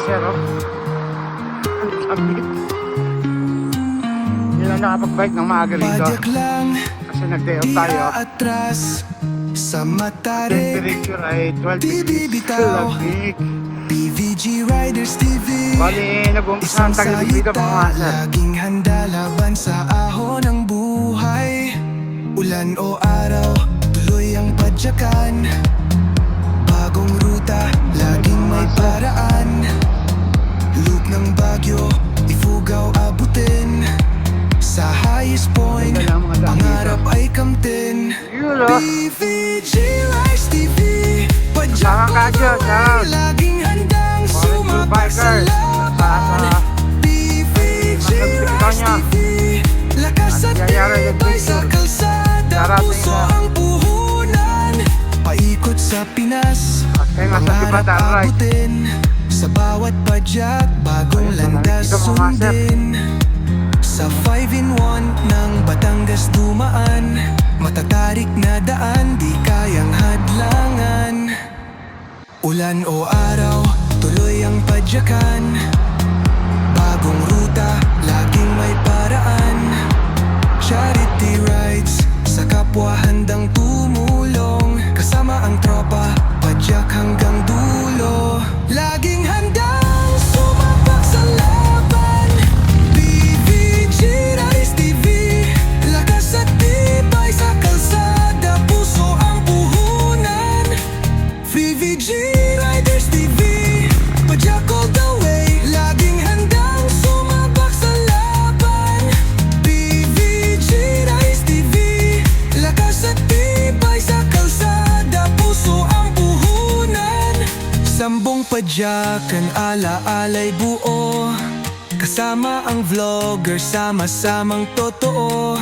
sir, oh. Ang lamig. Hindi lang nakapag-bike ng maaga rito. Kasi nag-day off tayo. Sa matarik, Temperature ay 12 di degrees. bibitaw. Lamig. PVG Riders TV. Bali, nag-umpisa ang tagal dito mga sir. Laging handa laban sa ahon ng buhay. Ulan o araw, tuloy ang padyakan. Bagong ruta, laging may paraan. Loop ng Baguio, Ifugao abutin. Sa highest point, pangarap ay kamtin. Yun, oh. PVG Riders TV. Sama ka dyan, shout. Laging handang sumabak sa laban. PVG Riders TV. Lakas at tibay sa kalsada, puso ang puhunan. Paikot sa Pinas, pangarap abutin. Sa bawat padyak, bagong landas sundin. Sa 5-in-1 ng Batangas dumaan. Matatarik na daan, di kayang hadlangan. Ulan o araw, tuloy ang padyakan. Bagong ruta, laging may paraan. Charity rides, sa kapwa handang tumulong. Kasama ang tropa, padyak hanggang dulo. Laging handang sumabak sa laban. PVG Riders TV. Lakas at tibay sa kalsada, puso ang puhunan. PVG Riders TV. Padyak all the way, laging handang sumabak sa laban. PVG Riders TV. Lakas at tibay sa kalsada, puso ang puhunan. Sambong padyakan, ala-alay buo. Kasama ang vlogger, sama-samang totoo.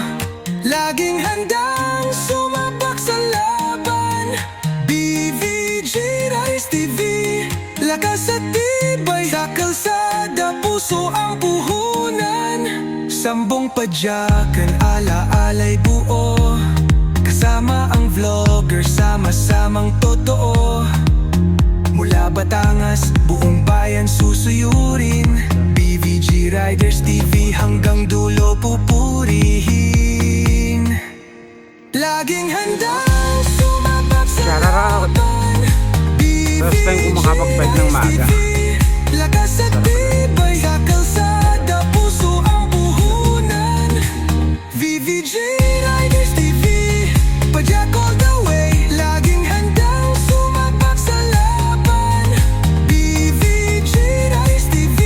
Laging handang sumabak sa laban. PVG Riders TV. Lakas at tibay sa kalsada, puso ang puhunan. Sambong padyakan, ala-alay buo. Kasama ang vlogger, sama-samang totoo. Mula Batangas, buong bayan susuyurin. PVG Riders TV hanggang dulo pupurihin. Laging handang sumabak sa laban. First time ko makapag-bike ng maaga. Lakas at tibay sa kalsada, puso ang puhunan. PVG Riders TV. Padyak all the way, laging handang sumabak sa laban. PVG Riders TV.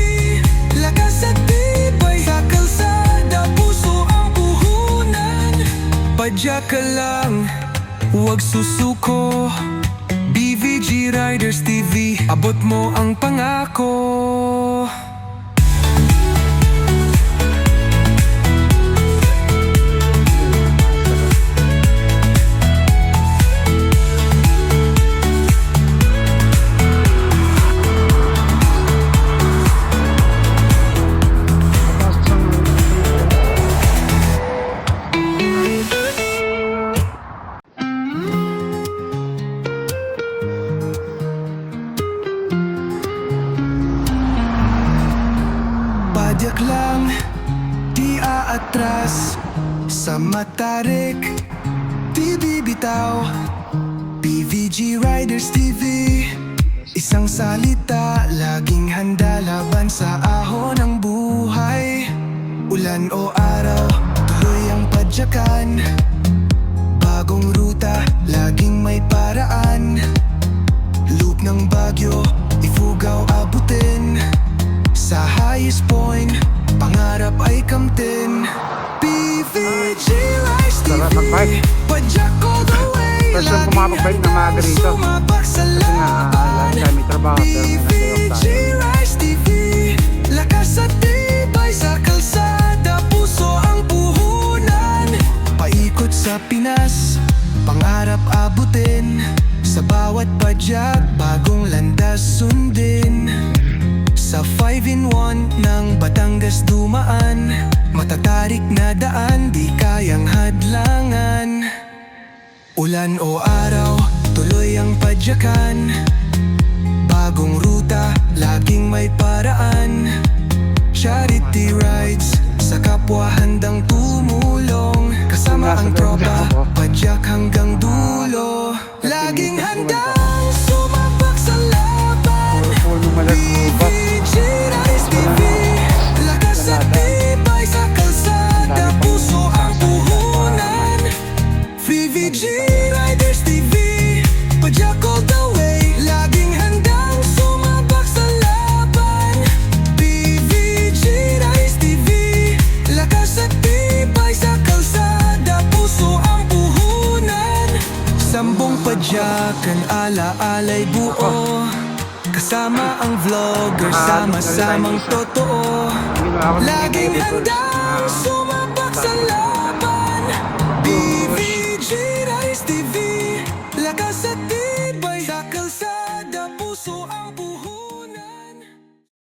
Lakas at tibay sa kalsada, puso ang puhunan. Padyak ka lang, huwag susuko. PVG Riders TV, abot mo ang pangako. Padyak lang, di aatras. Sa matarik, di bibitaw. PVG Riders TV. Isang salita, laging handa laban sa ahon ng buhay. Ulan o araw, tuloy ang padyakan. Bagong ruta, laging may paraan. Loop ng Baguio, Ifugao abutin. Sa highest point, pangarap ay kamtin. PVG Riders TV. Padyak all the way, First time ko makapag-bike ng maaga rito. sumabak sa Kasi nga, laban. lagi may trabaho pero may nag-day off PVG tayo. Riders TV. Lakas at tibay sa kalsada, puso ang puhunan. Paikot sa Pinas, pangarap abutin. Sa bawat padyak, bagong landas sundin. Sa 5-in-1 ng Batangas dumaan. Matatarik na daan, di kayang hadlangan. Ulan o araw, tuloy ang padyakan. Bagong ruta, laging may malagubak. PVG Rise TV, lakas at tibay sa kalsada, puso ang puhunan. PVG Riders TV, padyak all the way, laging handang sumabak sa laban. PVG Rise TV, lakas at tibay sa kalsada, puso ang puhunan. Sambong padyakan, ala-alay buo, kasama ang vlogger, sama-samang totoo. Laging handang sumabak sa laban. PVG Rise TV, lakas at tibay sa kalsada, puso ang buho.